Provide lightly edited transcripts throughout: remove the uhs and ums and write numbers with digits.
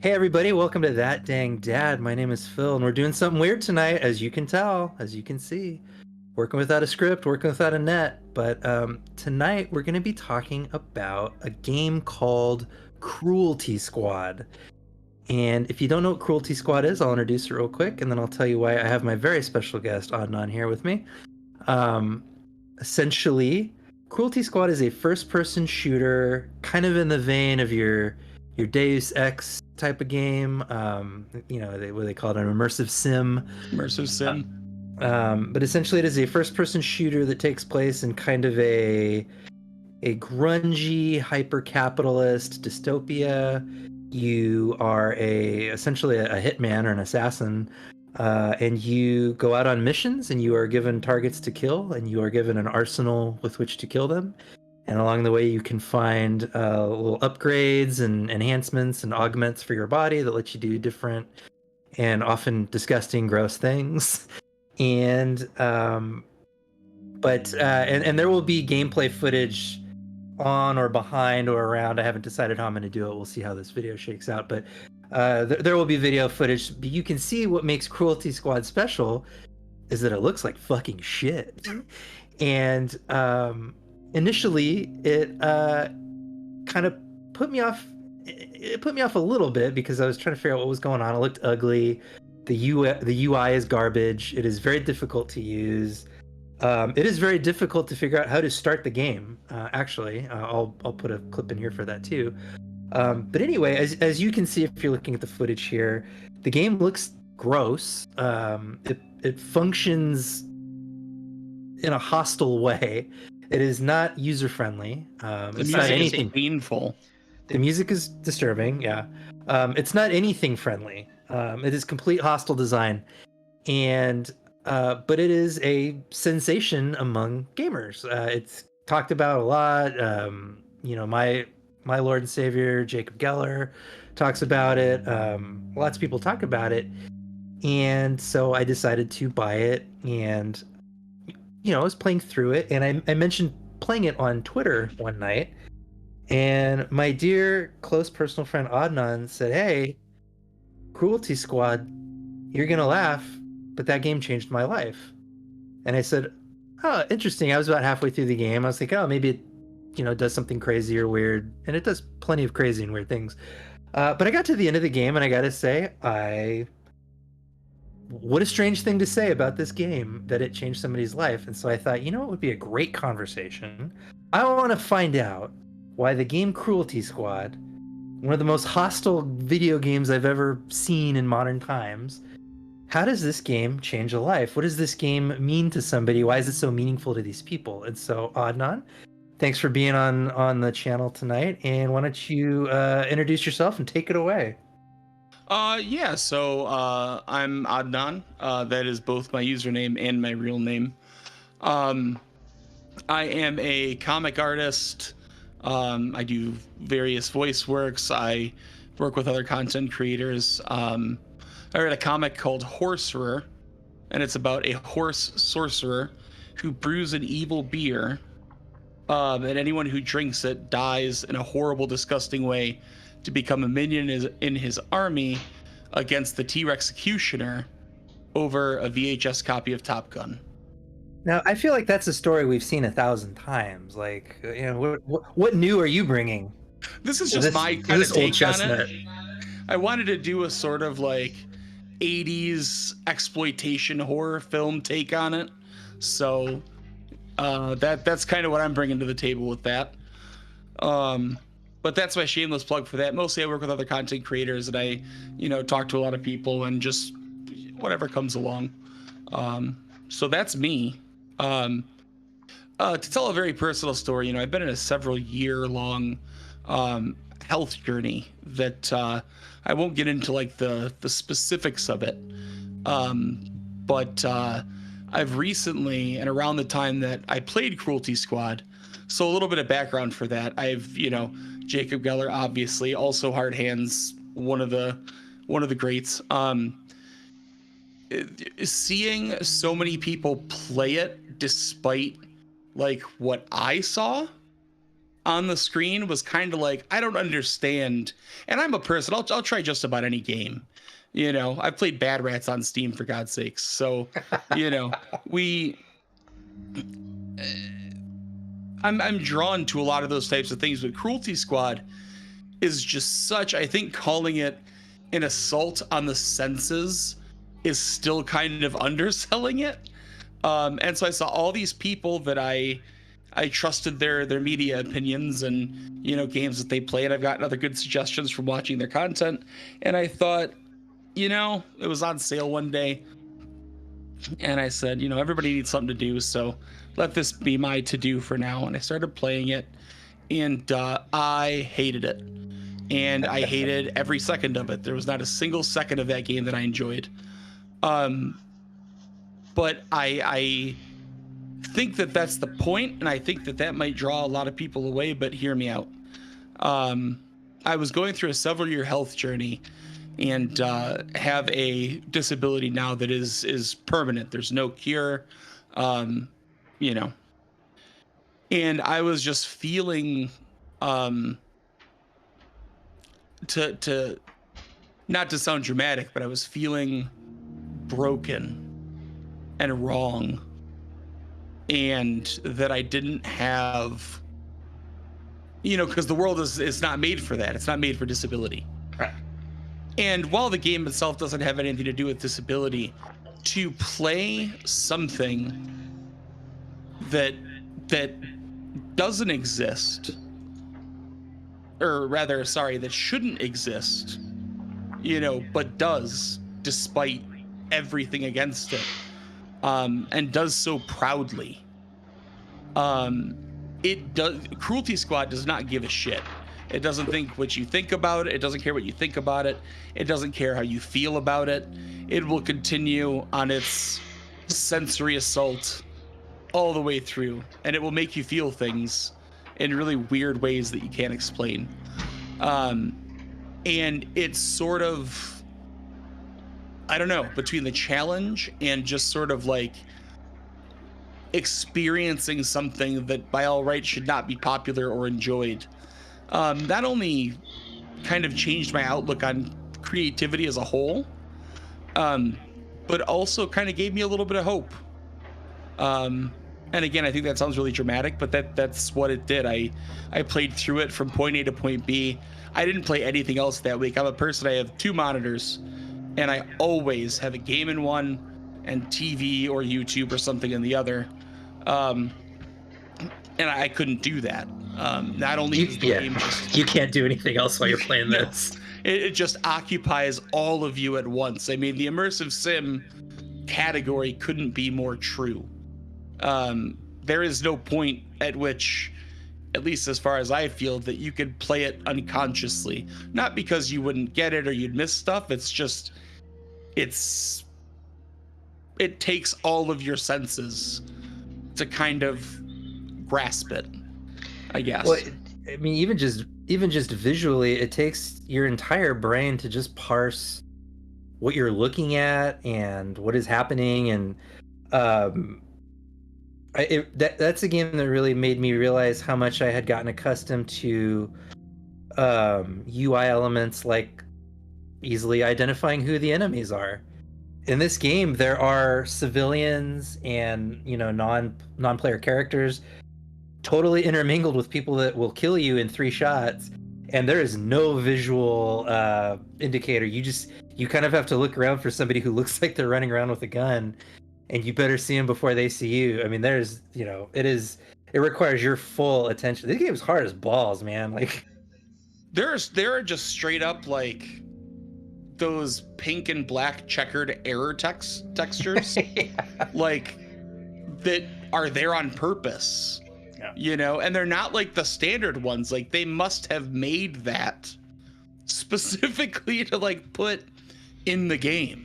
Hey everybody, welcome to That Dang Dad. My name is Phil, and we're doing something weird tonight, as you can tell, as you can see. Working without a script, working without a net. But tonight we're going to be talking about a game called Cruelty Squad. And if you don't know what Cruelty Squad is, I'll introduce it real quick, and then I'll tell you why I have my very special guest, Oddnon, here with me. Um, Essentially, Cruelty Squad is a first-person shooter, kind of in the vein of your Deus Ex type of game. What they call it, an immersive sim. Immersive sim. But essentially, it is a first-person shooter that takes place in kind of a grungy, hyper-capitalist dystopia. You are essentially a hitman or an assassin, and you go out on missions, and you are given targets to kill, and you are given an arsenal with which to kill them. And along the way, you can find little upgrades and enhancements and augments for your body that let you do different and often disgusting, gross things. And there will be gameplay footage on or behind or around. I haven't decided how I'm going to do it. We'll see how this video shakes out. But there will be video footage. But you can see what makes Cruelty Squad special is that it looks like fucking shit. And initially, it kind of put me off. It put me off a little bit because I was trying to figure out what was going on. It looked ugly. The UI is garbage. It is very difficult to use. It is very difficult to figure out how to start the game. I'll put a clip in here for that too. But anyway, as you can see if you're looking at the footage here, the game looks gross. It functions in a hostile way. It is not user friendly. The It's not music is anything. painful. The music is disturbing. Yeah, it's not anything friendly. It is complete hostile design, and but it is a sensation among gamers. It's talked about a lot. My Lord and Savior Jacob Geller talks about it. Lots of people talk about it, and so I decided to buy it. And I was playing through it, and I mentioned playing it on Twitter one night, and my dear close personal friend Oddnon said, "Hey, Cruelty Squad, you're gonna laugh, but that game changed my life." And I said, "Oh, interesting." I was about halfway through the game. I was thinking, "Oh, maybe it, does something crazy or weird," and it does plenty of crazy and weird things. But I got to the end of the game, and I gotta say, what a strange thing to say about this game that it changed somebody's life. And so I thought, it would be a great conversation. I want to find out why the game Cruelty Squad, one of the most hostile video games I've ever seen in modern times, how does this game change a life? What does this game mean to somebody? Why is it so meaningful to these people? And so, Oddnon, thanks for being on the channel tonight. And why don't you introduce yourself and take it away? So I'm Oddnon. That is both my username and my real name. I am a comic artist. I do various voice works. I work with other content creators. I read a comic called Horserer, and it's about a horse sorcerer who brews an evil beer, and anyone who drinks it dies in a horrible, disgusting way to become a minion in his army against the T-Rexecutioner over a VHS copy of Top Gun. Now, I feel like that's a story we've seen 1,000 times. Like, what new are you bringing? This is just my kind of take on chestnut. it. I wanted to do a sort of like 80s exploitation horror film take on it. So that's kind of what I'm bringing to the table with that. But that's my shameless plug for that. Mostly I work with other content creators, and I, talk to a lot of people and just whatever comes along. So that's me. To tell a very personal story, I've been in a several-year-long health journey that I won't get into like the specifics of it. But I've recently, and around the time that I played Cruelty Squad, so a little bit of background for that. I've, Jacob Geller, obviously, also Hard Hands, one of the greats. Seeing so many people play it despite like what I saw on the screen was kind of like, I don't understand. And I'm a person, I'll try just about any game. You know, I've played Bad Rats on Steam, for God's sakes. So, you know, I'm drawn to a lot of those types of things, but Cruelty Squad is just such, I think calling it an assault on the senses is still kind of underselling it. And so I saw all these people that I trusted their media opinions and, you know, games that they play, and I've gotten other good suggestions from watching their content. And I thought, you know, it was on sale one day, and I said, you know, everybody needs something to do, so let this be my to-do for now. And I started playing it, and I hated it. And I hated every second of it. There was not a single second of that game that I enjoyed. But I think that that's the point, and I think that that might draw a lot of people away, but hear me out. I was going through a several-year health journey, and have a disability now that is permanent. There's no cure, you know. And I was just feeling, to not to sound dramatic, but I was feeling broken and wrong, and that I didn't have, you know, because the world is not made for that. It's not made for disability. Right. And while the game itself doesn't have anything to do with disability, to play something that doesn't exist, or rather, sorry, that shouldn't exist, you know, but does despite everything against it, and does so proudly. It does. Cruelty Squad does not give a shit. It doesn't think what you think about it. It doesn't care what you think about it. It doesn't care how you feel about it. It will continue on its sensory assault all the way through, and it will make you feel things in really weird ways that you can't explain. And it's sort of, I don't know, between the challenge and just sort of like experiencing something that by all rights should not be popular or enjoyed, not only kind of changed my outlook on creativity as a whole, but also kind of gave me a little bit of hope. And again, I think that sounds really dramatic, but that's what it did. I played through it from point A to point B. I didn't play anything else that week. I'm a person, I have 2 monitors, and I always have a game in one and TV or YouTube or something in the other. And I couldn't do that. Not only is the game just, you can't do anything else while you're playing this. It just occupies all of you at once. I mean, the immersive sim category couldn't be more true. There is no point at which, at least as far as I feel, that you could play it unconsciously. Not because you wouldn't get it or you'd miss stuff. It's just, it takes all of your senses to kind of grasp it, I guess. Well, I mean, even just visually, it takes your entire brain to just parse what you're looking at and what is happening, and that's a game that really made me realize how much I had gotten accustomed to UI elements like easily identifying who the enemies are. In this game, there are civilians and, you know, non-player characters totally intermingled with people that will kill you in 3 shots, and there is no visual indicator. You kind of have to look around for somebody who looks like they're running around with a gun, and you better see them before they see you. I mean, there's, you know, it requires your full attention. This game is hard as balls, man. Like, there are just straight up like those pink and black checkered error textures, yeah, like that are there on purpose. Yeah. You know, and they're not like the standard ones. Like, they must have made that specifically to like put in the game.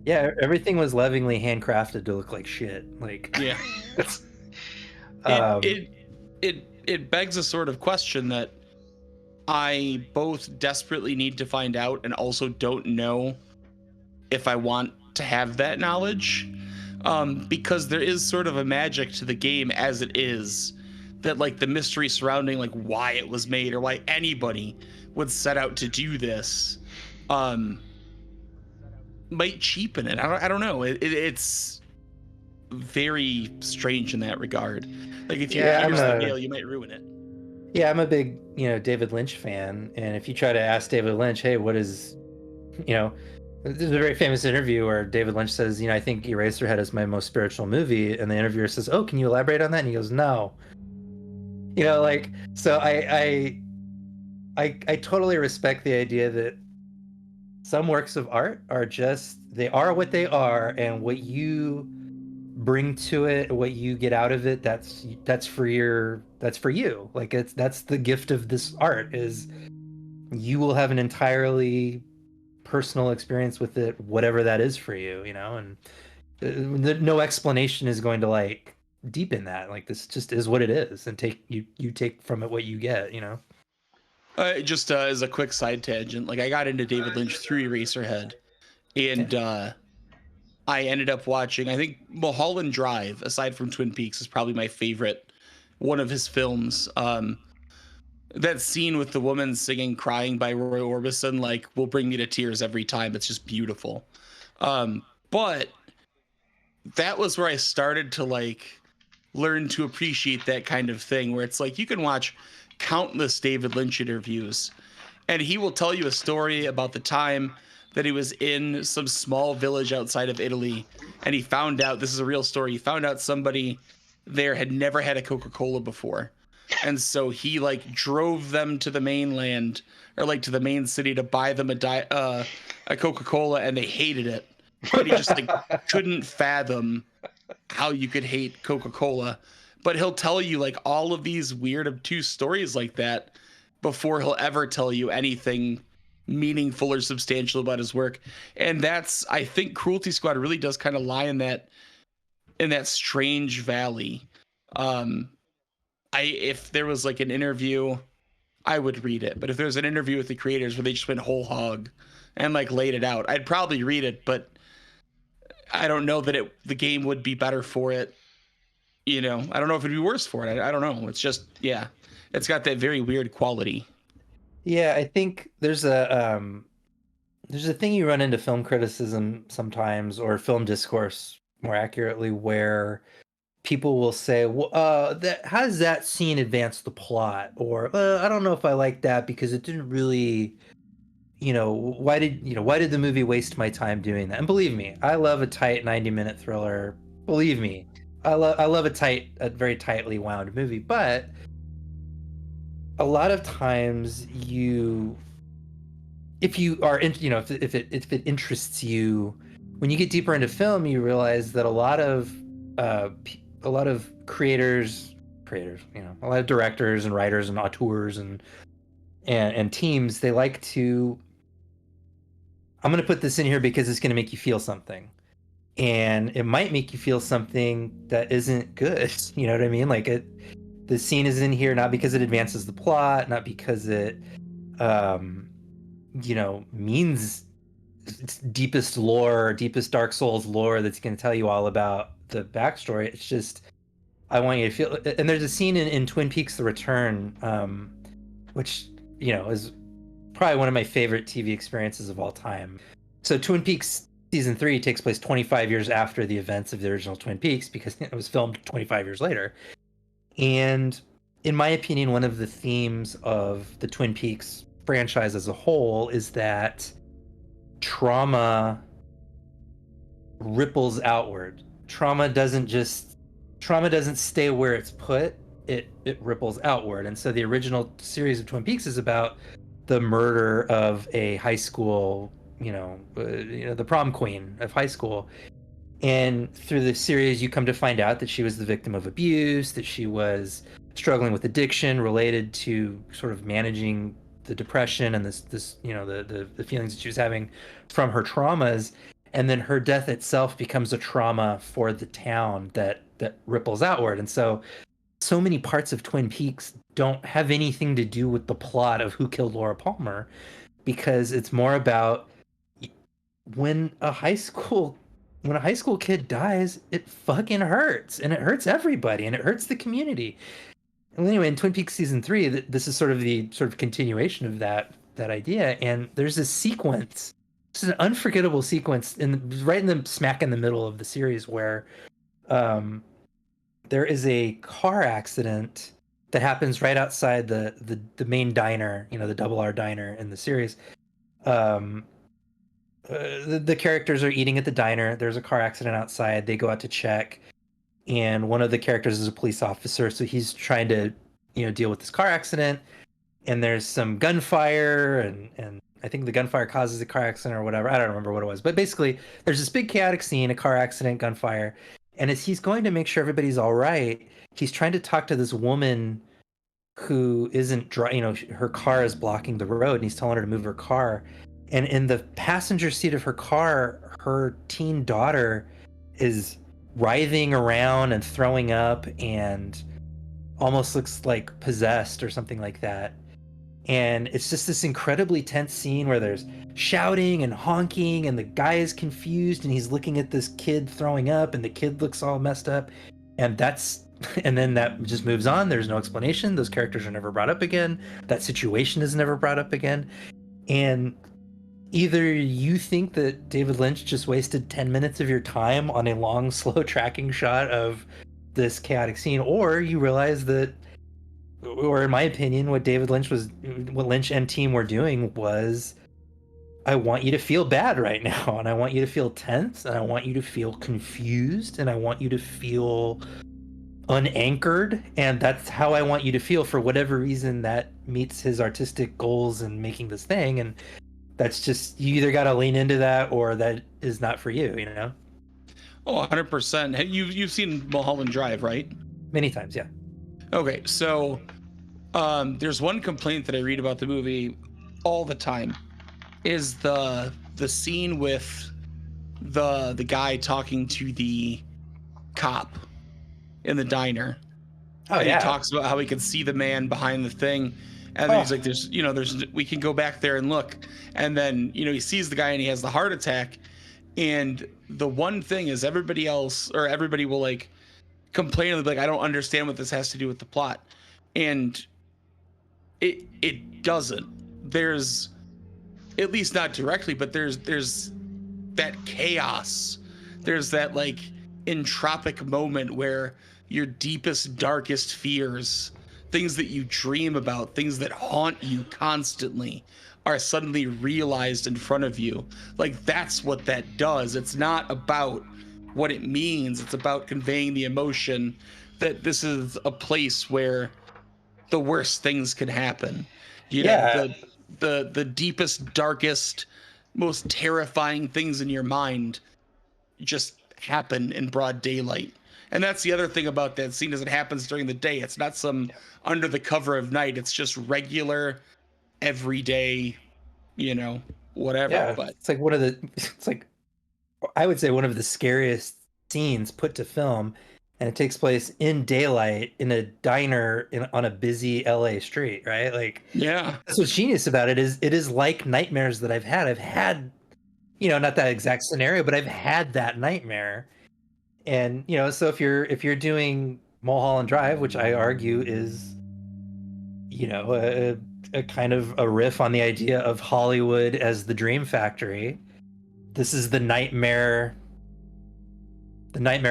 Yeah, everything was lovingly handcrafted to look like shit. Like, yeah. It begs a sort of question that I both desperately need to find out and also don't know if I want to have that knowledge, because there is sort of a magic to the game as it is that like the mystery surrounding like why it was made or why anybody would set out to do this might cheapen it. I don't know. It's very strange in that regard. Like if you pierce the veil, you might ruin it. Yeah, I'm a big, David Lynch fan, and if you try to ask David Lynch, hey, what is, there's a very famous interview where David Lynch says, I think Eraserhead is my most spiritual movie, and the interviewer says, oh, can you elaborate on that? And he goes, no. So I totally respect the idea that some works of art are just, they are what they are, and what you bring to it, what you get out of it, that's for you. Like that's the gift of this art, is you will have an entirely personal experience with it, whatever that is for you, and no explanation is going to like deepen that. Like this just is what it is, and you take from it what you get. Just as a quick side tangent, like I got into David Lynch through Eraserhead, and I ended up watching, I think Mulholland Drive, aside from Twin Peaks, is probably my favorite one of his films. That scene with the woman singing Crying by Roy Orbison, like, will bring me to tears every time. It's just beautiful. But that was where I started to like learn to appreciate that kind of thing, where it's like you can watch countless David Lynch interviews and he will tell you a story about the time that he was in some small village outside of Italy, and he found out, this is a real story, he found out somebody there had never had a Coca-Cola before. And so he like drove them to the mainland, or like to the main city, to buy them a Coca-Cola, and they hated it. But he just like couldn't fathom how you could hate Coca-Cola. But he'll tell you like all of these weird, obtuse stories like that before he'll ever tell you anything meaningful or substantial about his work. And that's, I think Cruelty Squad really does kind of lie in that strange valley. If there was like an interview, I would read it. But if there's an interview with the creators where they just went whole hog and like laid it out, I'd probably read it, but I don't know that the game would be better for it. I don't know if it'd be worse for it. I don't know. It's just, it's got that very weird quality. Yeah, I think there's a thing you run into film criticism sometimes, or film discourse more accurately, where people will say, well, how does that scene advance the plot? Or I don't know if I like that because it didn't really, why did the movie waste my time doing that? And believe me, I love a tight 90-minute thriller. Believe me, I love a very tightly wound movie. But a lot of times if it interests you, when you get deeper into film, you realize that a lot of creators, a lot of directors and writers and auteurs and teams, they like to, I'm going to put this in here because it's going to make you feel something. And it might make you feel something that isn't good. You know what I mean? Like the scene is in here not because it advances the plot, not because it, means deepest lore, deepest Dark Souls lore that's going to tell you all about the backstory. It's just, I want you to feel. And there's a scene in Twin Peaks: The Return, which is probably one of my favorite TV experiences of all time. So Twin Peaks season 3 takes place 25 years after the events of the original Twin Peaks, because it was filmed 25 years later. And in my opinion, one of the themes of the Twin Peaks franchise as a whole is that trauma ripples outward. Trauma doesn't stay where it's put. It ripples outward. And so the original series of Twin Peaks is about the murder of a high school, the prom queen of high school. And through the series, you come to find out that she was the victim of abuse, that she was struggling with addiction related to sort of managing the depression and the feelings that she was having from her traumas. And then her death itself becomes a trauma for the town that ripples outward. And so many parts of Twin Peaks don't have anything to do with the plot of who killed Laura Palmer, because it's more about when a high school kid dies, it fucking hurts, and it hurts everybody, and it hurts the community. anyway, in Twin Peaks season 3, this is sort of the continuation of that idea. And there's this sequence. This is an unforgettable sequence right in the smack in the middle of the series where there is a car accident that happens right outside the main diner, the Double R diner in the series. The characters are eating at the diner. There's a car accident outside. They go out to check, and one of the characters is a police officer, so he's trying to, deal with this car accident. And there's some gunfire, and I think the gunfire causes a car accident or whatever. I don't remember what it was, but basically, there's this big chaotic scene, a car accident, gunfire, and as he's going to make sure everybody's all right, he's trying to talk to this woman who isn't her car is blocking the road, and he's telling her to move her car. And in the passenger seat of her car, her teen daughter is writhing around and throwing up and almost looks like possessed or something like that. And it's just this incredibly tense scene where there's shouting and honking, and the guy is confused, and he's looking at this kid throwing up, and the kid looks all messed up. And then that just moves on. There's no explanation. Those characters are never brought up again. That situation is never brought up again. And either you think that David Lynch just wasted 10 minutes of your time on a long, slow tracking shot of this chaotic scene, or you realize that, or in my opinion, what Lynch and team were doing was, I want you to feel bad right now, and I want you to feel tense, and I want you to feel confused, and I want you to feel unanchored, and that's how I want you to feel for whatever reason that meets his artistic goals in making this thing. And that's just, you either got to lean into that or that is not for you, Oh, 100%. You've seen Mulholland Drive, right? Many times, yeah. Okay, so there's one complaint that I read about the movie all the time, is the scene with the guy talking to the cop in the diner. Oh, and yeah. He talks about how he can see the man behind the thing. And then he's like, we can go back there and look. And then, he sees the guy and he has the heart attack. And the one thing is everybody will like complain and be like, I don't understand what this has to do with the plot. And it doesn't. There's, at least not directly, but there's that chaos. There's that like entropic moment where your deepest, darkest fears, things that you dream about, things that haunt you constantly, are suddenly realized in front of you. Like, that's what that does. It's not about what it means. It's about conveying the emotion that this is a place where the worst things can happen. The deepest, darkest, most terrifying things in your mind just happen in broad daylight. And that's the other thing about that scene, is it happens during the day. It's not some under the cover of night. It's just regular, everyday, whatever. Yeah, but it's like I would say one of the scariest scenes put to film, and it takes place in daylight in a diner on a busy LA street, right? Like, yeah, that's what's genius about it. It is like nightmares that I've had, not that exact scenario, but I've had that nightmare. And so if you're doing Mulholland Drive, which I argue is a kind of a riff on the idea of Hollywood as the dream factory, this is the nightmare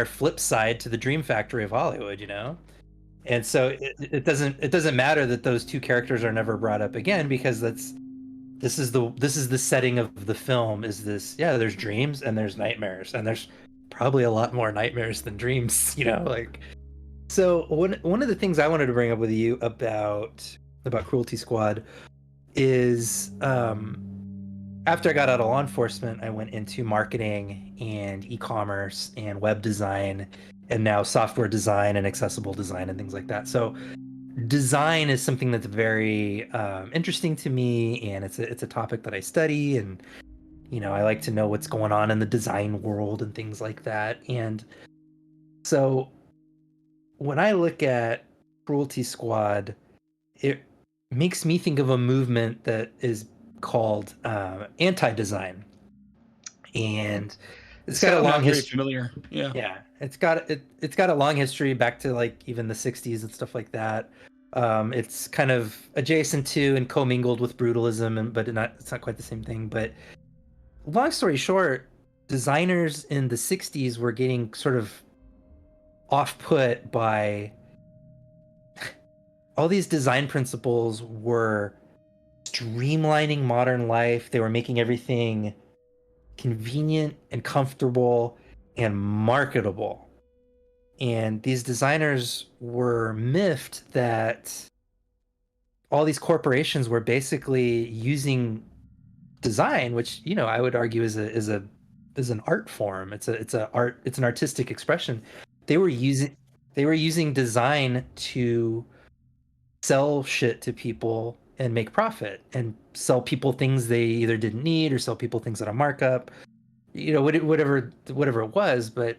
flip side to the dream factory of Hollywood, and so it doesn't matter that those two characters are never brought up again, because this is the setting of the film. Is this, there's dreams and there's nightmares, and there's probably a lot more nightmares than dreams, like. So one of the things I wanted to bring up with you about Cruelty Squad is, after I got out of law enforcement, I went into marketing and e-commerce and web design, and now software design and accessible design and things like that. So design is something that's very interesting to me, and it's a topic that I study, and I like to know what's going on in the design world and things like that. And so when I look at Cruelty Squad, it makes me think of a movement that is called anti-design, and it's got a long history. Familiar, yeah. Yeah, it's got a long history back to like even the '60s and stuff like that. It's kind of adjacent to and commingled with brutalism, but it's not quite the same thing. But long story short, designers in the 60s were getting sort of off-put by all these design principles were streamlining modern life. They were making everything convenient and comfortable and marketable. And these designers were miffed that all these corporations were basically using design, which, you know, I would argue is an art form. It's an artistic expression. They were using design to sell shit to people and make profit and sell people things they either didn't need or sell people things at a markup, you know, whatever it was. But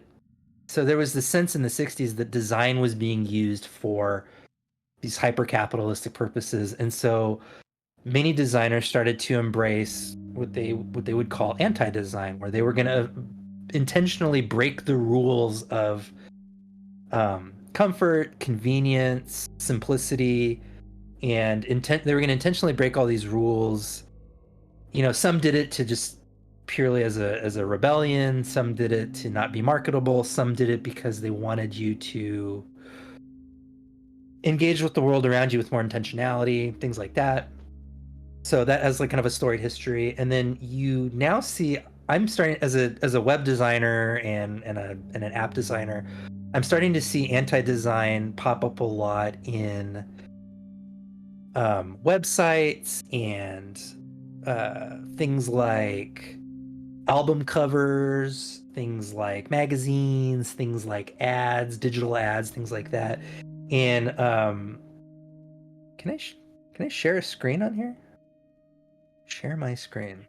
so there was the sense in the 60s that design was being used for these hyper capitalistic purposes. And so many designers started to embrace what they would call anti-design, where they were going to intentionally break the rules of comfort, convenience, simplicity, and they were going to intentionally break all these rules. You know, some did it to just purely as a rebellion, some did it to not be marketable, some did it because they wanted you to engage with the world around you with more intentionality, things like that. So that has like kind of a storied history. And then you now see, I'm starting as a web designer and an app designer, I'm starting to see anti-design pop up a lot in websites and things like album covers, things like magazines, things like ads, digital ads, things like that. And can I share a screen on here? Share my screen.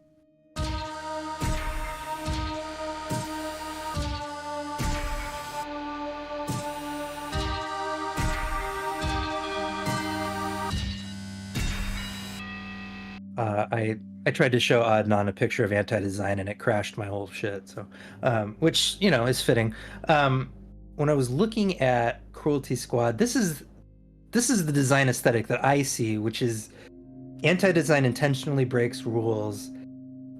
I tried to show Oddnon a picture of anti-design and it crashed my whole shit. So, which, you know, is fitting. When I was looking at Cruelty Squad, this is the design aesthetic that I see, which is anti-design intentionally breaks rules,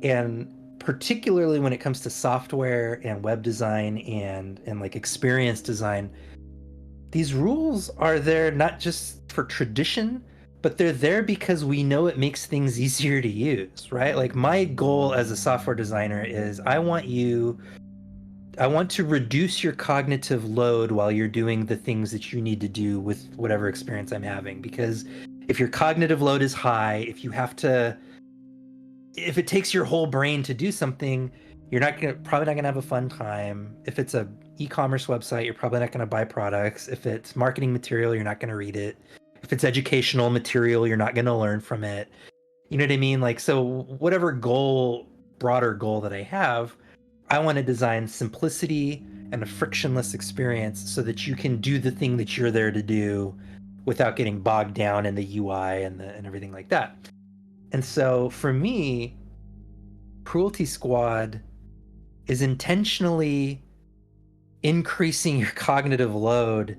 and particularly when it comes to software and web design and like experience design, these rules are there not just for tradition, but they're there because we know it makes things easier to use, right? Like my goal as a software designer is I want to reduce your cognitive load while you're doing the things that you need to do with whatever experience I'm having. Because if your cognitive load is high, if it takes your whole brain to do something, you're probably not gonna have a fun time. If it's a e-commerce website, you're probably not gonna buy products. If it's marketing material, you're not gonna read it. If it's educational material, you're not gonna learn from it. You know what I mean? Like, so whatever broader goal that I have, I want to design simplicity and a frictionless experience so that you can do the thing that you're there to do without getting bogged down in the UI and everything like that. And so for me, Cruelty Squad is intentionally increasing your cognitive load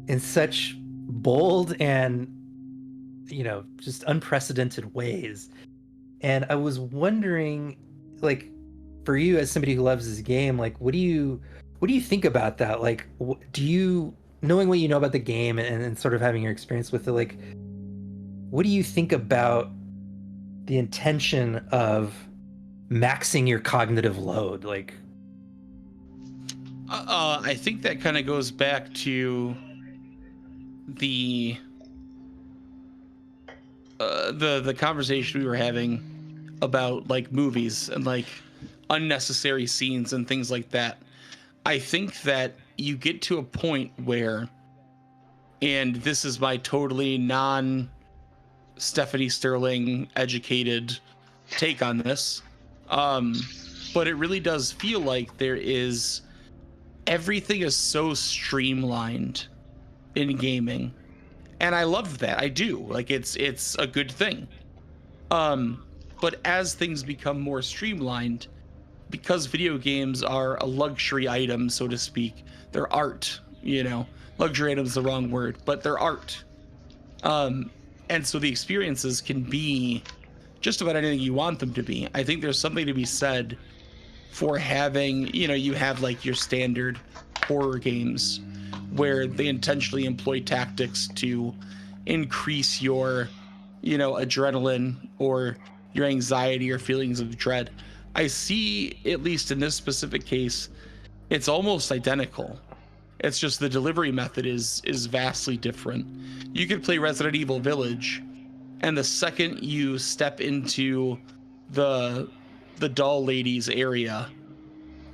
in such bold and, you know, just unprecedented ways. And I was wondering, like, for you as somebody who loves this game, like, what do you think about that? Like, knowing what you know about the game and sort of having your experience with it, like, what do you think about the intention of maxing your cognitive load? Like, I think that kind of goes back to the conversation we were having about like movies and like unnecessary scenes and things like that. I think that you get to a point where, and this is my totally non Stephanie Sterling educated take on this, but it really does feel like everything is so streamlined in gaming, and I love that. I do. Like, it's a good thing. But as things become more streamlined, because video games are a luxury item, so to speak, they're art, you know. Luxury item is the wrong word, but they're art. And so the experiences can be just about anything you want them to be. I think there's something to be said for having, you have like your standard horror games where they intentionally employ tactics to increase your, adrenaline or your anxiety or feelings of dread. I see, at least in this specific case, it's almost identical. It's just the delivery method is vastly different. You could play Resident Evil Village, and the second you step into the doll lady's area,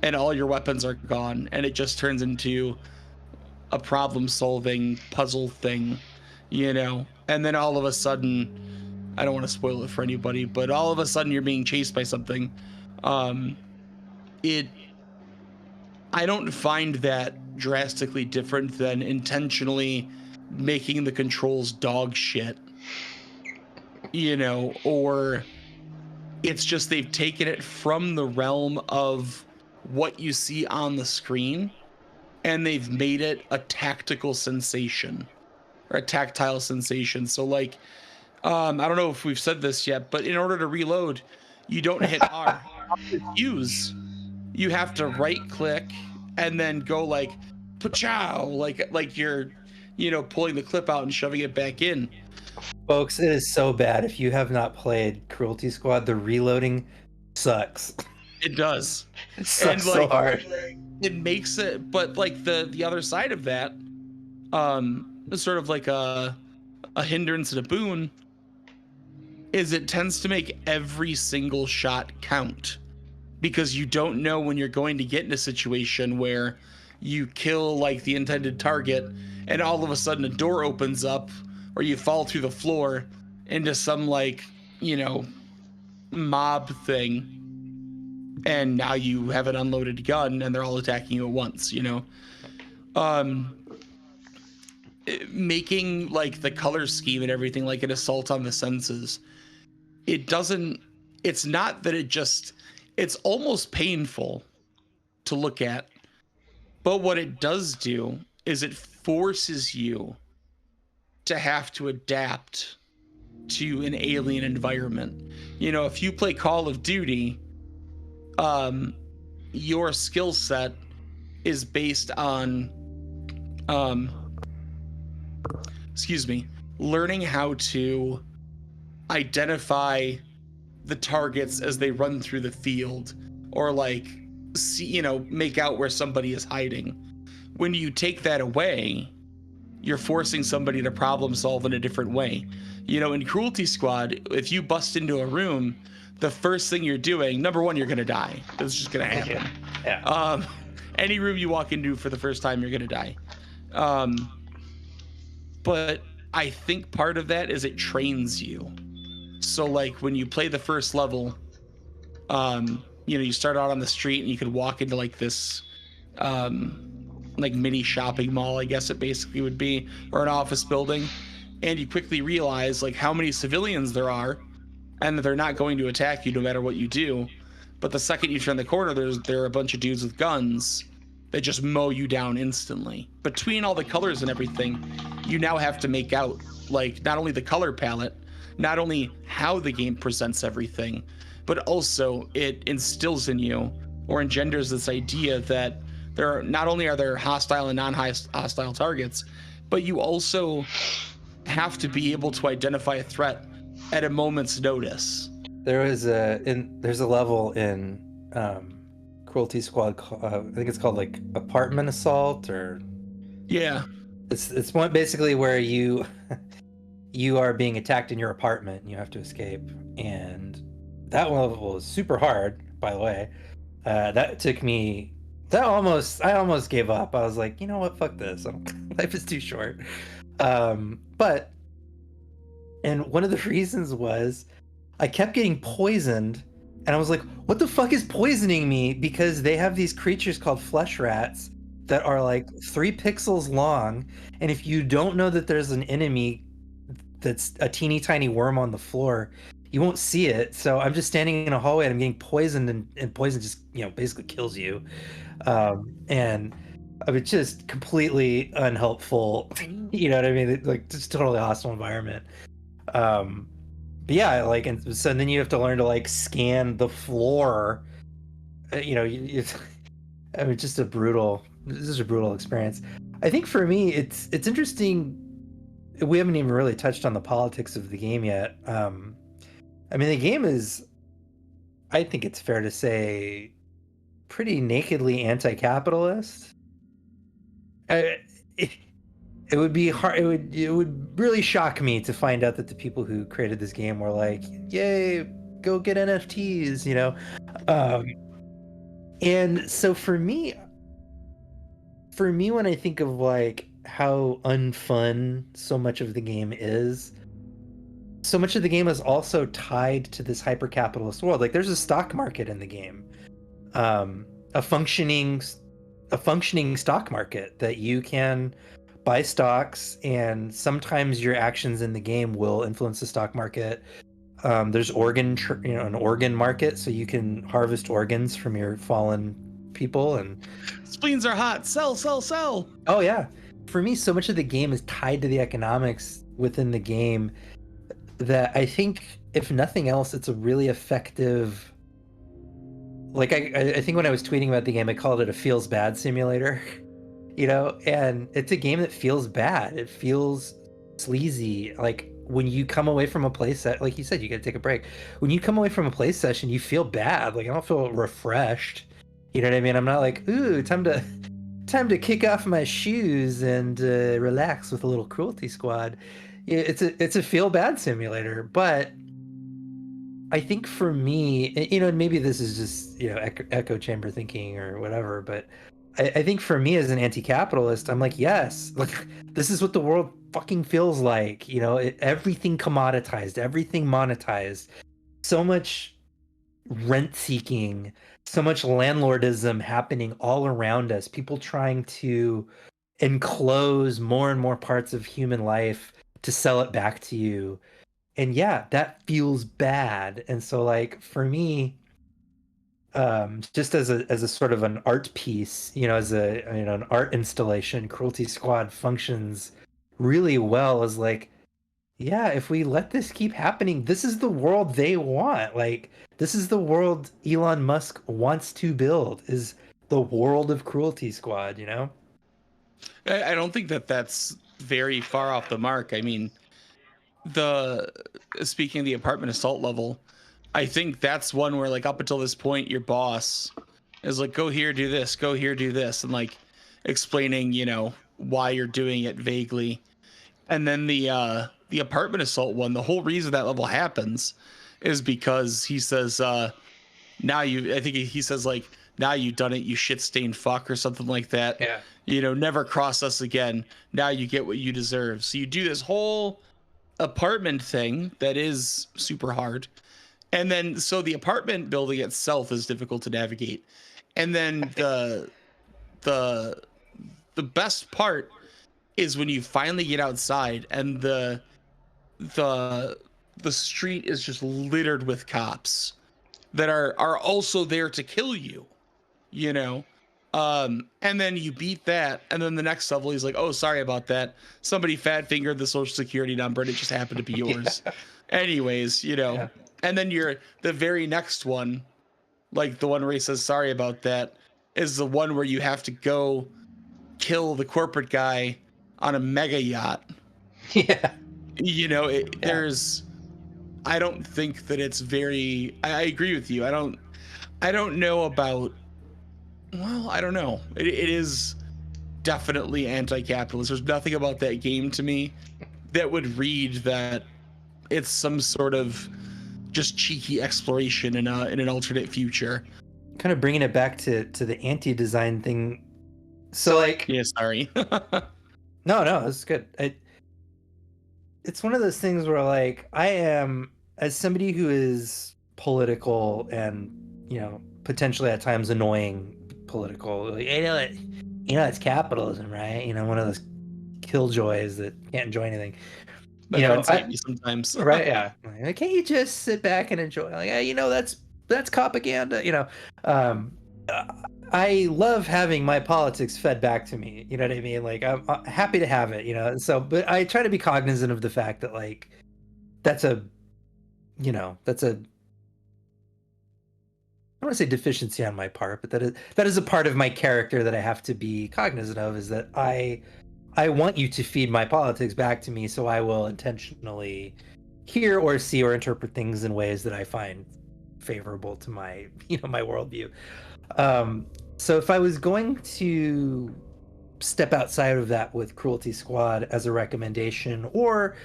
and all your weapons are gone, and it just turns into a problem-solving puzzle thing, and then all of a sudden, I don't want to spoil it for anybody, but all of a sudden you're being chased by something. I don't find that drastically different than intentionally making the controls dog shit, or it's just they've taken it from the realm of what you see on the screen and they've made it a tactical sensation or a tactile sensation. So like, I don't know if we've said this yet, but in order to reload, you don't hit R. Use. You have to right click and then go like pachow, like you're, pulling the clip out and shoving it back in. Folks, it is so bad. If you have not played Cruelty Squad, the reloading sucks. It does. It sucks so hard. It makes it, but like the other side of that, is sort of like a hindrance and a boon, is it tends to make every single shot count, because you don't know when you're going to get in a situation where you kill like the intended target and all of a sudden a door opens up or you fall through the floor into some like, mob thing, and now you have an unloaded gun and they're all attacking you at once, making like the color scheme and everything like an assault on the senses. It's not that it's almost painful to look at, but what it does do is it forces you to have to adapt to an alien environment. If you play Call of Duty, your skill set is based on learning how to identify the targets as they run through the field, or like see, make out where somebody is hiding. When you take that away, you're forcing somebody to problem solve in a different way. In Cruelty Squad, if you bust into a room, the first thing you're doing, number one, you're gonna die. It's just gonna happen. Yeah. Any room you walk into for the first time, you're gonna die. But I think part of that is it trains you. So like when you play the first level, you start out on the street and you can walk into like this like mini shopping mall, I guess it basically would be, or an office building, and you quickly realize like how many civilians there are and that they're not going to attack you no matter what you do. But the second you turn the corner, there are a bunch of dudes with guns that just mow you down instantly. Between all the colors and everything, you now have to make out like not only the color palette, not only how the game presents everything, but also it instills in you or engenders this idea that not only are there hostile and non-hostile targets, but you also have to be able to identify a threat at a moment's notice. There's a level in Cruelty Squad, I think it's called like Apartment Assault, or yeah, it's one basically where you are being attacked in your apartment and you have to escape, and that level is super hard, by the way. I almost gave up. I was like, you know what, fuck this. Life is too short. And one of the reasons was I kept getting poisoned, and I was like, what the fuck is poisoning me? Because they have these creatures called flesh rats that are like 3 pixels long, and if you don't know that there's an enemy that's a teeny tiny worm on the floor, you won't see it. So I'm just standing in a hallway and I'm getting poisoned, and poison just, basically kills you. And I mean, just completely unhelpful. You know what I mean? Like, just totally hostile environment. Um, but yeah, like, and so then you have to learn to like scan the floor. You know, I mean, just a brutal. This is a brutal experience. I think for me, it's interesting. We haven't even really touched on the politics of the game yet. I mean, the game is, I think it's fair to say, pretty nakedly anti-capitalist. It, it would be hard. It would really shock me to find out that the people who created this game were like, "Yay, go get NFTs," you know. Um, and so for me, when I think of like how unfun so much of the game is, so much of the game is also tied to this hyper capitalist world. Like, there's a stock market in the game, um, a functioning a functioning stock market that you can buy stocks, and sometimes your actions in the game will influence the stock market. There's an organ market, so you can harvest organs from your fallen people. And Spleens are hot. Sell, sell, sell. oh yeah, for me, so much of the game is tied to the economics within the game that I think, if nothing else, it's a really effective. Like, I think when I was tweeting about the game, I called it a feels bad simulator. You know, and it's a game that feels bad. It feels sleazy. Like, when you come away from a play set, like you said, you got to take a break. When you come away from a play session, you feel bad. Like, I don't feel refreshed. You know what I mean? I'm not like, ooh, time to kick off my shoes and relax with a little Cruelty Squad. Yeah, it's a feel bad simulator. But I think for me, you know, and maybe this is just, you know, echo chamber thinking or whatever, but I think for me as an anti-capitalist, I'm like, yes, like, this is what the world fucking feels like. You know, everything commoditized, everything monetized, so much rent seeking, so much landlordism happening all around us, people trying to enclose more and more parts of human life to sell it back to you. And yeah, that feels bad. And so, like, for me, just as a sort of an art piece, you know, as a, you know, an art installation, Cruelty Squad functions really well as like, yeah, if we let this keep happening, this is the world they want. Like, this is the world Elon Musk wants to build, is the world of Cruelty Squad, you know? I don't think that that's very far off the mark. I mean, the speaking of the apartment assault level, I think that's one where, like, up until this point, your boss is like, go here, do this, go here, do this, and like explaining, you know, why you're doing it vaguely. And then the apartment assault one, the whole reason that level happens is because he says, now you, I think he says, like, now you done it, you shit stained fuck, or something like that. Yeah. You know, never cross us again. Now you get what you deserve. So you do this whole apartment thing that is super hard. And then, so the apartment building itself is difficult to navigate. And then the the best part is when you finally get outside and the the street is just littered with cops that are also there to kill you, you know. And then you beat that, and then the next level he's like, oh, sorry about that, somebody fat fingered the social security number and it just happened to be yours. Yeah. Anyways, you know. Yeah. And then you're the very next one, like the one where he says sorry about that, is the one where you have to go kill the corporate guy on a mega yacht. Yeah. You know, Yeah. there's, I don't think that it's very, I agree with you. I don't know about, well, I don't know. It is definitely anti-capitalist. There's nothing about that game to me that would read that it's some sort of just cheeky exploration in an alternate future. Kind of bringing it back to the anti-design thing. So, like, Yeah, sorry. no, it's good. It's one of those things where, like, I am, as somebody who is political and, you know, potentially at times annoying political, like, it's capitalism, right? You know, one of those killjoys that can't enjoy anything. That You know, inside me sometimes. right? Yeah. Like, can't you just sit back and enjoy? Like, you know, that's propaganda. You know, um, I love having my politics fed back to me. You know what I mean? Like I'm happy to have it. You know, so but I try to be cognizant of the fact that like that's a that's a I don't want to say deficiency on my part, but that is a part of my character that I have to be cognizant of. Is that I want you to feed my politics back to me, so I will intentionally hear or see or interpret things in ways that I find favorable to my my worldview. So if I was going to step outside of that with Cruelty Squad as a recommendation, or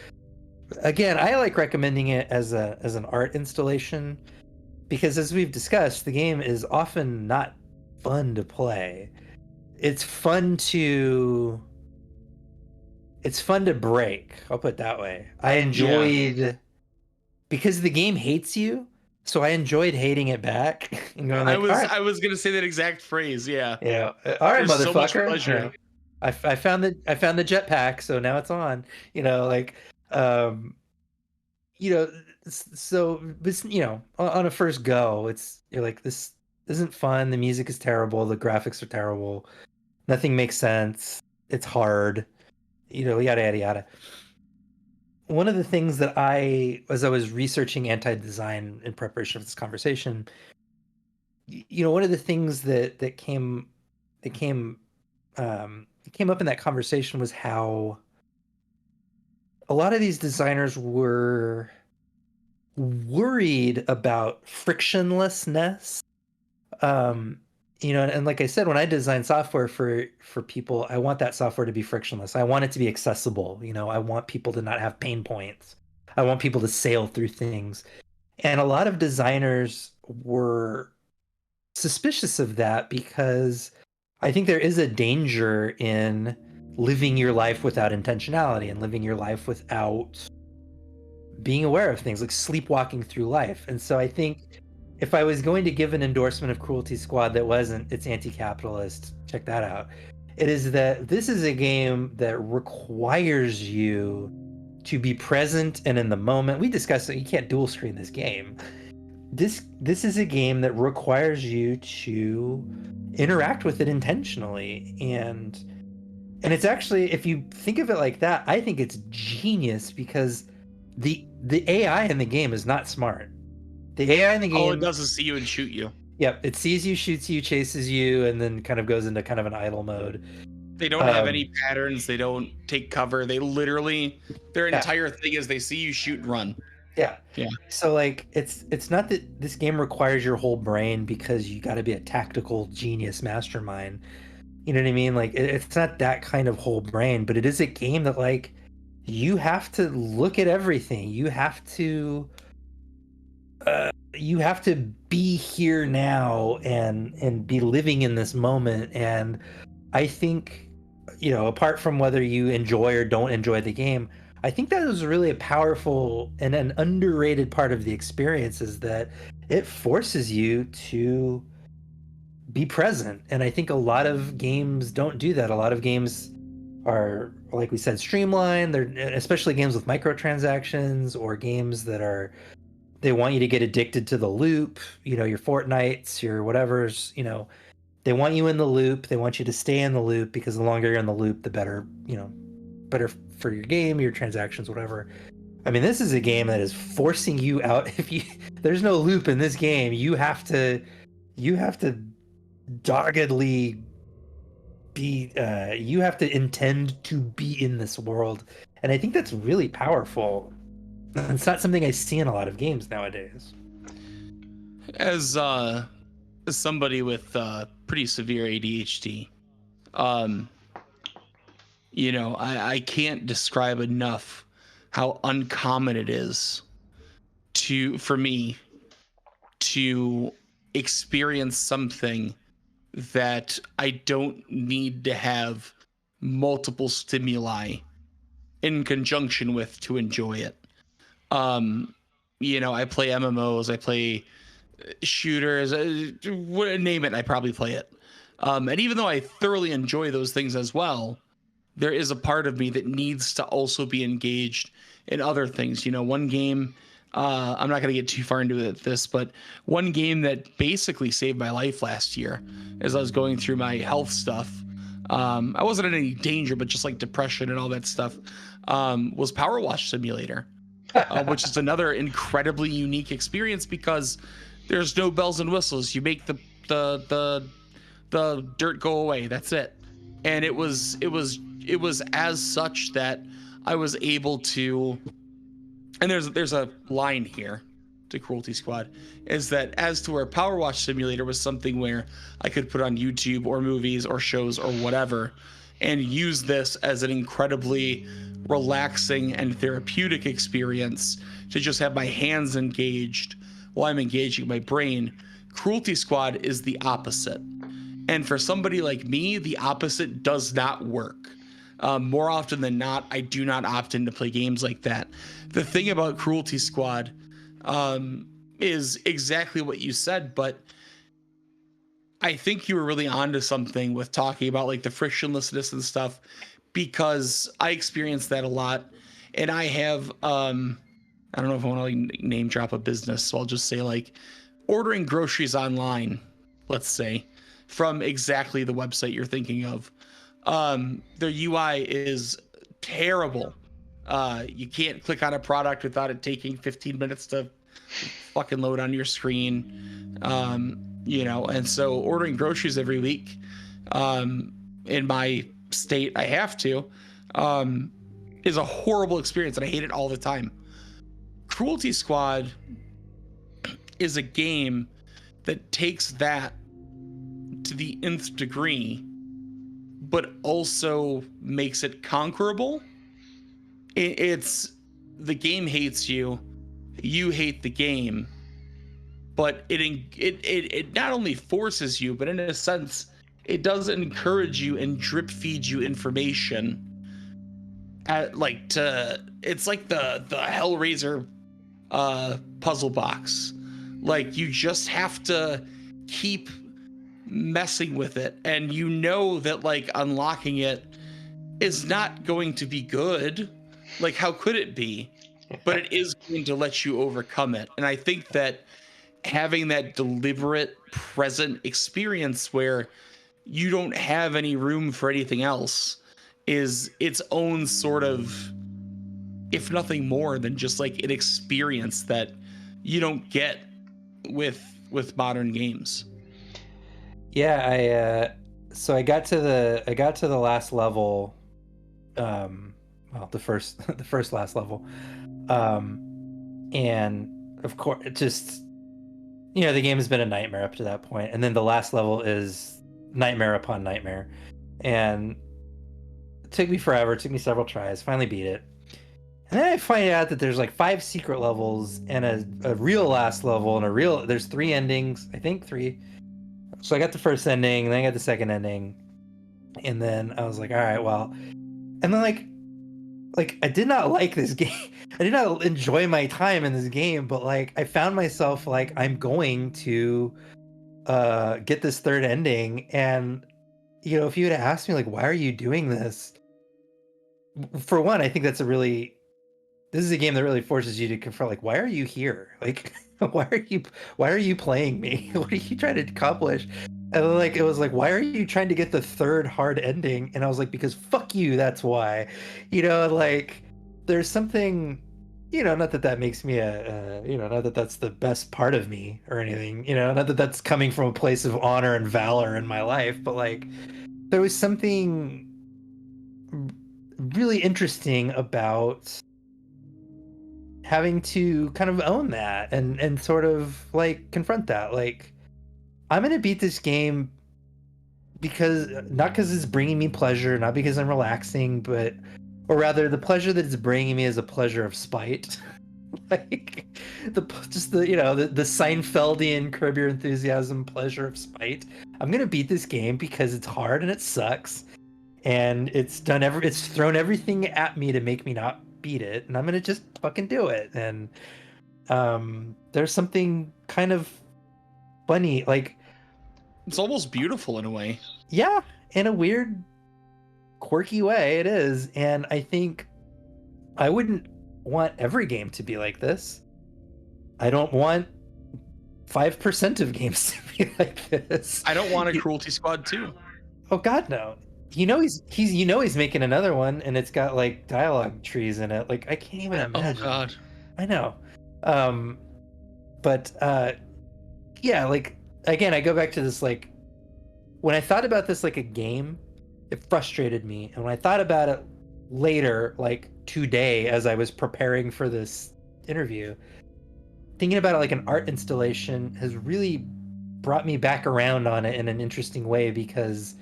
again, I like recommending it as an art installation because as we've discussed, the game is often not fun to play. It's fun to break. I'll put it that way. I enjoyed because the game hates you, so I enjoyed hating it back. And going like, I was gonna say that exact phrase. Yeah. Yeah. All right, There's so much motherfucker. pleasure. I found the jetpack, so now it's on. Like, so this, on a first go, you're like, this isn't fun. The music is terrible. The graphics are terrible. Nothing makes sense. It's hard. Yada yada yada. One of the things that as I was researching anti-design in preparation for this conversation, one of the things that came up in that conversation was how a lot of these designers were worried about frictionlessness. And like I said, when I design software for people, I want that software to be frictionless. I want it to be accessible. I want people to not have pain points. I want people to sail through things. And a lot of designers were suspicious of that because I think there is a danger in living your life without intentionality and living your life without being aware of things, like sleepwalking through life. And so I think if I was going to give an endorsement of Cruelty Squad that wasn't it's anti-capitalist, check that out. It is that this is a game that requires you to be present and in the moment. We discussed that you can't dual screen this game. This is a game that requires you to interact with it intentionally, and it's actually, if you think of it like that, I think it's genius because the AI in the game is not smart. The AI in the game, all it does is see you and shoot you. Yep, it sees you, shoots you, chases you, and then kind of goes into kind of an idle mode. They don't have any patterns. They don't take cover. They literally, their entire thing is they see you, shoot, and run. Yeah. Yeah. So like it's not that this game requires your whole brain because you got to be a tactical genius mastermind. You know what I mean? Like it's not that kind of whole brain, but it is a game that like you have to look at everything. You have to be here now and be living in this moment. And I think, apart from whether you enjoy or don't enjoy the game, I think that was really a powerful and an underrated part of the experience is that it forces you to be present. And I think a lot of games don't do that. A lot of games are, like we said, streamlined. They're especially games with microtransactions or games that they want you to get addicted to the loop, your Fortnites, your whatever's, they want you in the loop. They want you to stay in the loop because the longer you're in the loop, the better, better for your game, your transactions, whatever. I mean, this is a game that is forcing you out. There's no loop in this game. You have to doggedly be, you have to intend to be in this world. And I think that's really powerful. It's not something I see in a lot of games nowadays. As somebody with pretty severe ADHD, I can't describe enough how uncommon it is for me to experience something that I don't need to have multiple stimuli in conjunction with to enjoy it. I play MMOs, I play shooters, name it, I probably play it. And even though I thoroughly enjoy those things as well, there is a part of me that needs to also be engaged in other things. One game I'm not going to get too far into this, but one game that basically saved my life last year as I was going through my health stuff. I wasn't in any danger, but just like depression and all that stuff, was Power Wash Simulator, which is another incredibly unique experience because there's no bells and whistles. You make the dirt go away. That's it. And it was as such that I was able to, and there's a line here to Cruelty Squad, is that as to where Power Wash Simulator was something where I could put on YouTube or movies or shows or whatever and use this as an incredibly relaxing and therapeutic experience to just have my hands engaged while I'm engaging my brain. Cruelty Squad is the opposite. And for somebody like me, the opposite does not work. More often than not, I do not opt in to play games like that. The thing about Cruelty Squad is exactly what you said, but I think you were really onto something with talking about like the frictionlessness and stuff, because I experienced that a lot. And I have, I don't know if I want to like name drop a business, so I'll just say like ordering groceries online, let's say, from exactly the website you're thinking of. Their UI is terrible. You can't click on a product without it taking 15 minutes to fucking load on your screen. And so ordering groceries every week, in my state, I have to, is a horrible experience, and I hate it all the time. Cruelty Squad is a game that takes that to the nth degree, but also makes it conquerable. It's the game hates you, you hate the game, but it not only forces you, but in a sense, it does encourage you and drip feeds you information. It's like the Hellraiser puzzle box. Like, you just have to keep messing with it, and you know that like unlocking it is not going to be good. Like, how could it be? But it is going to let you overcome it. And I think that having that deliberate present experience where you don't have any room for anything else is its own sort of, if nothing more than just like an experience that you don't get with modern games. Yeah, so I got to the last level, the first last level, and of course, it just, the game has been a nightmare up to that point, and then the last level is nightmare upon nightmare, and it took me forever. It took me several tries. Finally beat it, and then I find out that there's like 5 secret levels and a real last level and there's 3 endings. I think 3. So I got the first ending, and then I got the second ending, and then I was like, all right, well, and then like I did not like this game. I did not enjoy my time in this game, but like I found myself like, I'm going to get this third ending, and if you had asked me like, why are you doing this? For one, I think this is a game that really forces you to confront, like, why are you here? Like, why are you playing me? What are you trying to accomplish? And then, like, it was like, why are you trying to get the third hard ending? And I was like, because fuck you, that's why. Like, there's something, not that that makes me not that that's the best part of me or anything, not that that's coming from a place of honor and valor in my life, but like, there was something really interesting about having to kind of own that and sort of like confront that. Like, I'm gonna beat this game not because it's bringing me pleasure, not because I'm relaxing, or rather the pleasure that it's bringing me is a pleasure of spite. Like the Seinfeldian Curb Your Enthusiasm pleasure of spite. I'm gonna beat this game because it's hard and it sucks, and it's thrown everything at me to make me not beat it, and I'm gonna just fucking do it. And there's something kind of funny, like, it's almost beautiful in a way. Yeah, in a weird, quirky way it is. And I think I wouldn't want every game to be like this. I don't want 5% of games to be like this. I don't want a Cruelty Squad 2. Oh God, no. He's making another one, and it's got like dialogue trees in it. Like I can't even imagine. Oh God. I know. But yeah, like again, I go back to this, like when I thought about this like a game, it frustrated me. And when I thought about it later, like today, as I was preparing for this interview, thinking about it like an art installation has really brought me back around on it in an interesting way, because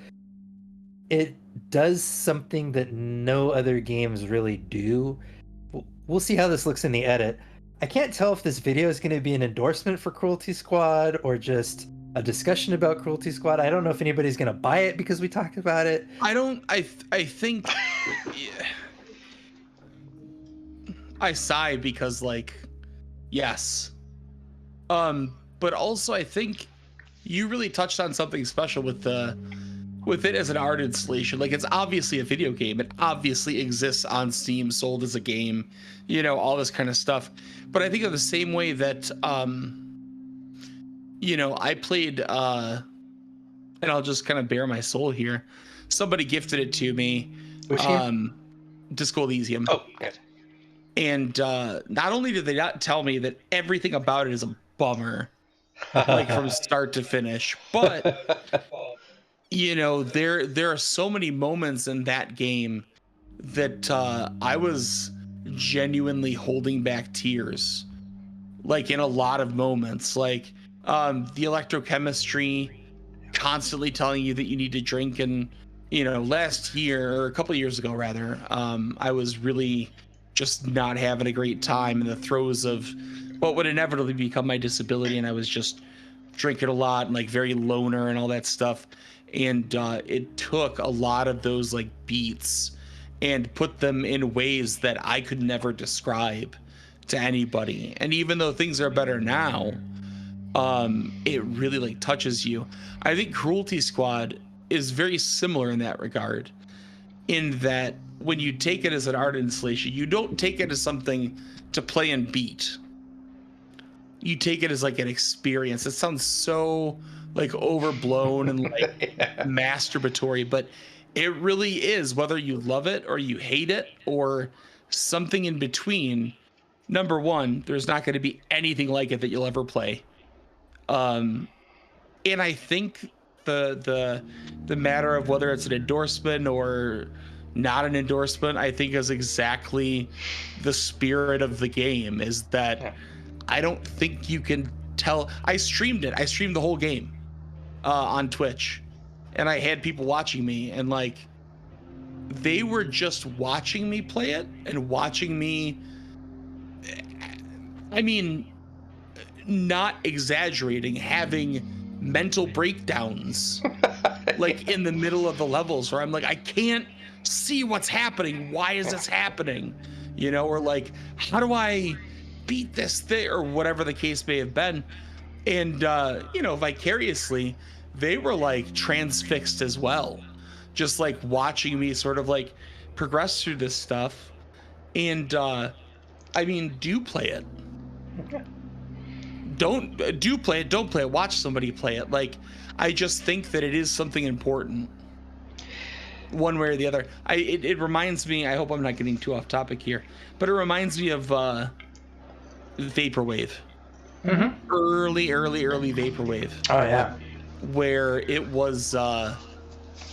it does something that no other games really do. We'll see how this looks in the edit. I can't tell if this video is going to be an endorsement for Cruelty Squad or just a discussion about Cruelty Squad. I don't know if anybody's going to buy it because we talked about it. I think I sigh because, like, yes. But also I think you really touched on something special with it as an art installation. Like, it's obviously a video game. It obviously exists on Steam, sold as a game, you know, all this kind of stuff. But I think of the same way that, you know, I played, and I'll just kind of bare my soul here. Somebody gifted it to me. Which game? Disco Elysium. Oh, good. And not only did they not tell me that everything about it is a bummer, like from start to finish, but you know, there are so many moments in that game that I was genuinely holding back tears, like in a lot of moments, like the electrochemistry constantly telling you that you need to drink. And you know, last year, or a couple of years ago rather, I was really just not having a great time in the throes of what would inevitably become my disability, and I was just drinking a lot and like very loner and all that stuff. And it took a lot of those like beats and put them in ways that I could never describe to anybody. And even though things are better now, it really like touches you. I think Cruelty Squad is very similar in that regard, in that when you take it as an art installation, you don't take it as something to play and beat. You take it as like an experience. It sounds so like overblown and like masturbatory, but it really is, whether you love it or you hate it or something in between. Number one, there's not going to be anything like it that you'll ever play. And I think the matter of whether it's an endorsement or not an endorsement, I think is exactly the spirit of the game, is that I don't think you can tell. I streamed the whole game on Twitch, and I had people watching me, and like they were just watching me play it and watching me, I mean, not exaggerating, having mental breakdowns like in the middle of the levels where I'm like, I can't see what's happening. Why is this happening? You know, or like, how do I beat this thing, or whatever the case may have been. And you know, vicariously, they were like transfixed as well, just like watching me sort of like progress through this stuff. And I mean, do play it. Okay. Don't play it. Watch somebody play it. Like, I just think that it is something important, one way or the other. It reminds me, I hope I'm not getting too off topic here, but it reminds me of vaporwave. Mm-hmm. Early vaporwave. Oh yeah. Where it was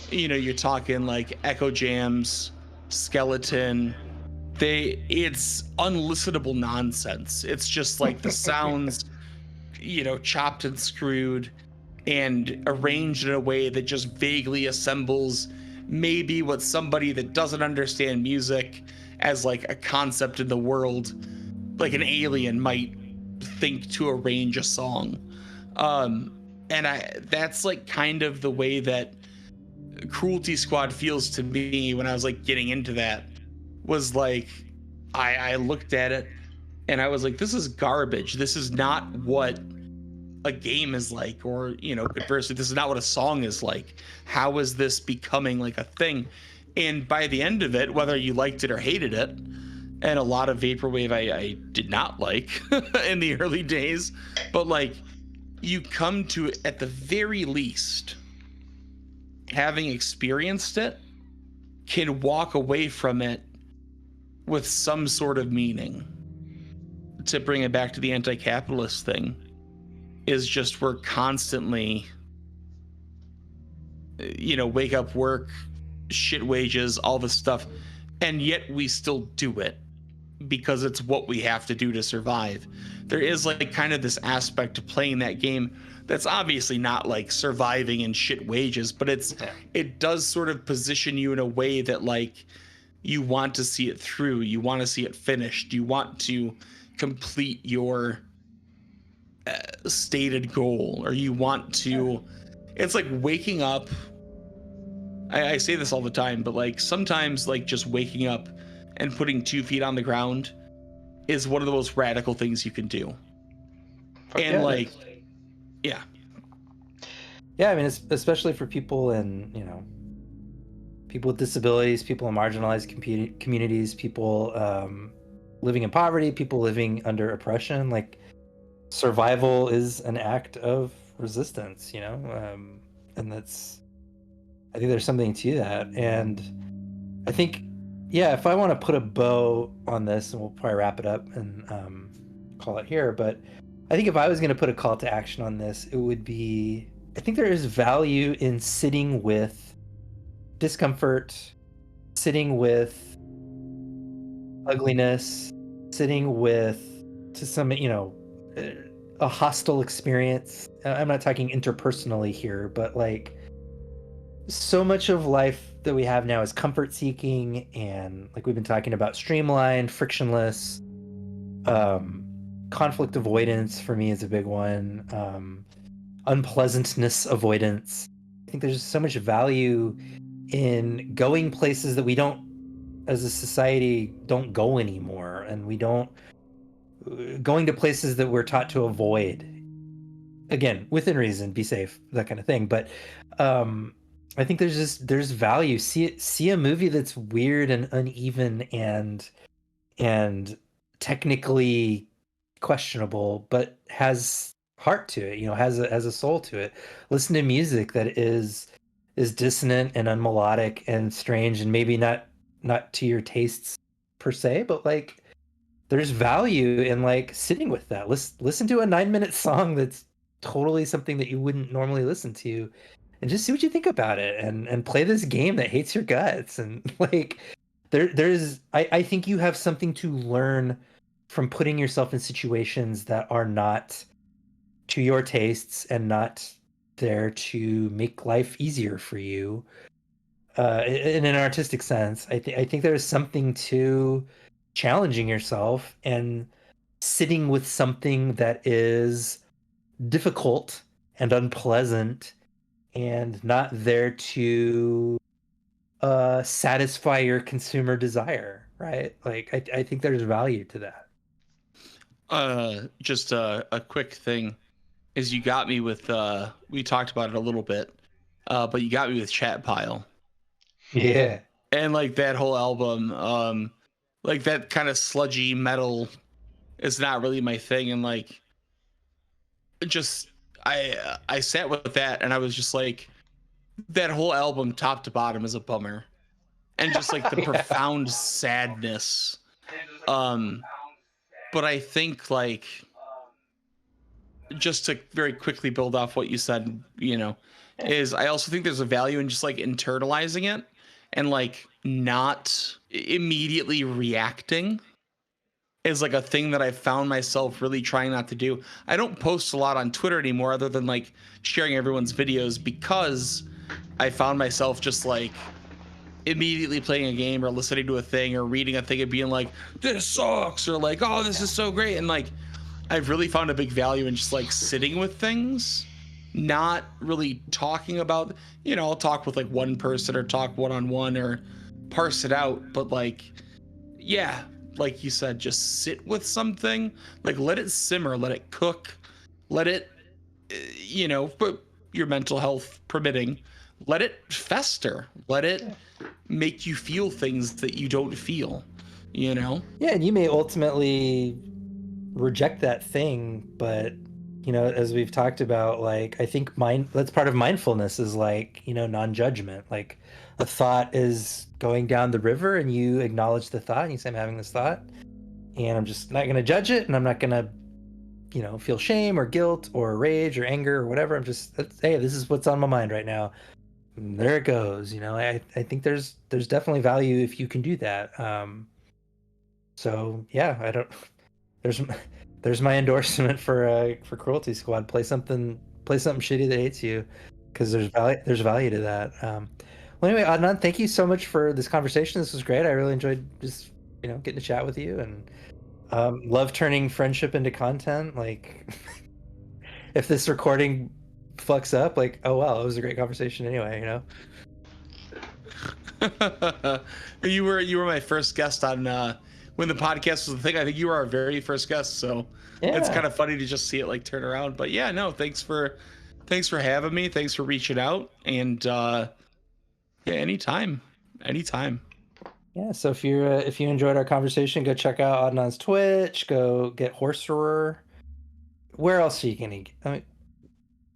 you know, you're talking like Echo Jams, Skeleton. It's unlistenable nonsense. It's just like the sounds, you know, chopped and screwed and arranged in a way that just vaguely assembles maybe what somebody that doesn't understand music as like a concept in the world, like an alien might think to arrange a song. And that's like kind of the way that Cruelty Squad feels to me when I was like getting into that. Was like, I looked at it and I was like, this is garbage. This is not what a game is like, or, you know, conversely, this is not what a song is like. How is this becoming like a thing? And by the end of it, whether you liked it or hated it, and a lot of vaporwave I did not like in the early days, but like you come to, at the very least, having experienced it, can walk away from it with some sort of meaning. To bring it back to the anti-capitalist thing, is just we're constantly, wake up, work, shit wages, all this stuff, and yet we still do it because it's what we have to do to survive. There is like kind of this aspect to playing that game that's obviously not like surviving in shit wages, but it does sort of position you in a way that like you want to see it through, you want to see it finished, you want to complete your stated goal, or you want to, it's like waking up. I say this all the time, but like sometimes like just waking up and putting 2 feet on the ground is one of the most radical things you can do. And like, yeah, I mean, it's especially for people in, people with disabilities, people in marginalized communities, people living in poverty, people living under oppression. Like, survival is an act of resistance, and that's, I think there's something to that. And I think, if I want to put a bow on this, and we'll probably wrap it up and call it here, but I think if I was going to put a call to action on this, it would be, I think there is value in sitting with discomfort, sitting with ugliness, sitting with, to some, a hostile experience. I'm not talking interpersonally here, but like, so much of life that we have now is comfort seeking, and like we've been talking about, streamlined, frictionless. Conflict avoidance for me is a big one. Unpleasantness avoidance. I think there's so much value in going places that we don't, as a society, don't go anymore, and we don't, going to places that we're taught to avoid. Again, within reason, be safe, that kind of thing. But I think there's value. See a movie that's weird and uneven and technically questionable, but has heart to it. Has a soul to it. Listen to music that is dissonant and unmelodic and strange, and maybe not to your tastes per se, but like there's value in like sitting with that. Listen to a 9-minute song that's totally something that you wouldn't normally listen to, and just see what you think about it, and play this game that hates your guts. And like I think you have something to learn from putting yourself in situations that are not to your tastes and not there to make life easier for you, in an artistic sense. I think there's something to challenging yourself and sitting with something that is difficult and unpleasant and not there to satisfy your consumer desire, right? Like I think there's value to that. Just a quick thing is, you got me with we talked about it a little bit, but you got me with Chat Pile. Yeah. And like that whole album, like that kind of sludgy metal is not really my thing. And like, just I sat with that and I was just like, that whole album top to bottom is a bummer, and just like the profound sadness. But I think like, just to very quickly build off what you said, is I also think there's a value in just like internalizing it and like not immediately reacting is like a thing that I found myself really trying not to do. I don't post a lot on Twitter anymore other than like sharing everyone's videos, because I found myself just like immediately playing a game or listening to a thing or reading a thing and being like, this sucks, or like, oh, this is so great. And like, I've really found a big value in just like sitting with things, not really talking about, I'll talk with like one person or talk one-on-one or parse it out. But like, yeah, like you said, just sit with something, like let it simmer, let it cook, let it, but your mental health permitting, let it fester, let it make you feel things that you don't feel. you know? Yeah, and you may ultimately reject that thing, but as we've talked about, like, I think that's part of mindfulness is like, non-judgment. Like a thought is going down the river and you acknowledge the thought and you say, I'm having this thought and I'm just not going to judge it, and I'm not going to feel shame or guilt or rage or anger or whatever. I'm just, hey, this is what's on my mind right now. And there it goes. I think there's definitely value if you can do that. So yeah, I don't. There's my endorsement for Cruelty Squad. Play something shitty that hates you, because there's value to that. Well, anyway, Oddnon, thank you so much for this conversation. This was great. I really enjoyed just getting to chat with you, and love turning friendship into content. Like, if this recording fucks up, like, oh well, it was a great conversation anyway. You were my first guest on when the podcast was a thing. I think you were our very first guest, so Yeah. It's kind of funny to just see it like turn around. But yeah, no, thanks for having me. Thanks for reaching out, and yeah, anytime. Yeah, so if you enjoyed our conversation, go check out Oddnon's Twitch. Go get Horserer. Where else are you gonna? I mean,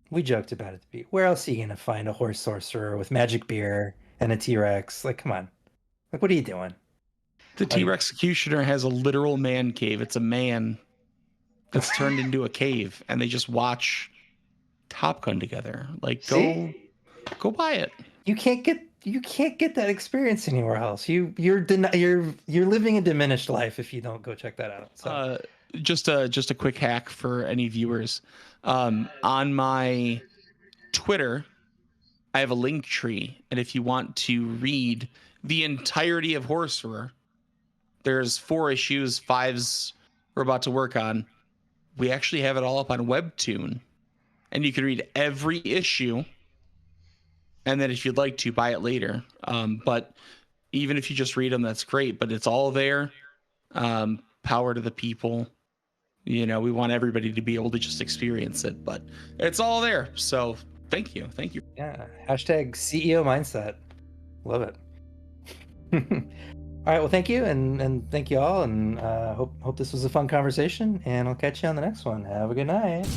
we joked about it to be. Where else are you gonna find a horse sorcerer with magic beer and a T-Rex? Like, come on. Like, what are you doing? The T-Rex executioner has a literal man cave. It's a man that's turned into a cave, and they just watch Top Gun together. Like, go buy it. You can't get that experience anywhere else. You're living a diminished life if you don't go check that out. So. Just a quick hack for any viewers. On my Twitter, I have a link tree, and if you want to read the entirety of Horserer, there's 4 issues, 5's we're about to work on. We actually have it all up on Webtoon, and you can read every issue. And then if you'd like to, buy it later. But even if you just read them, that's great. But it's all there. Power to the people. We want everybody to be able to just experience it. But it's all there. So thank you. Yeah. Hashtag CEO mindset. Love it. All right. Well, thank you. And thank you all. And hope this was a fun conversation. And I'll catch you on the next one. Have a good night.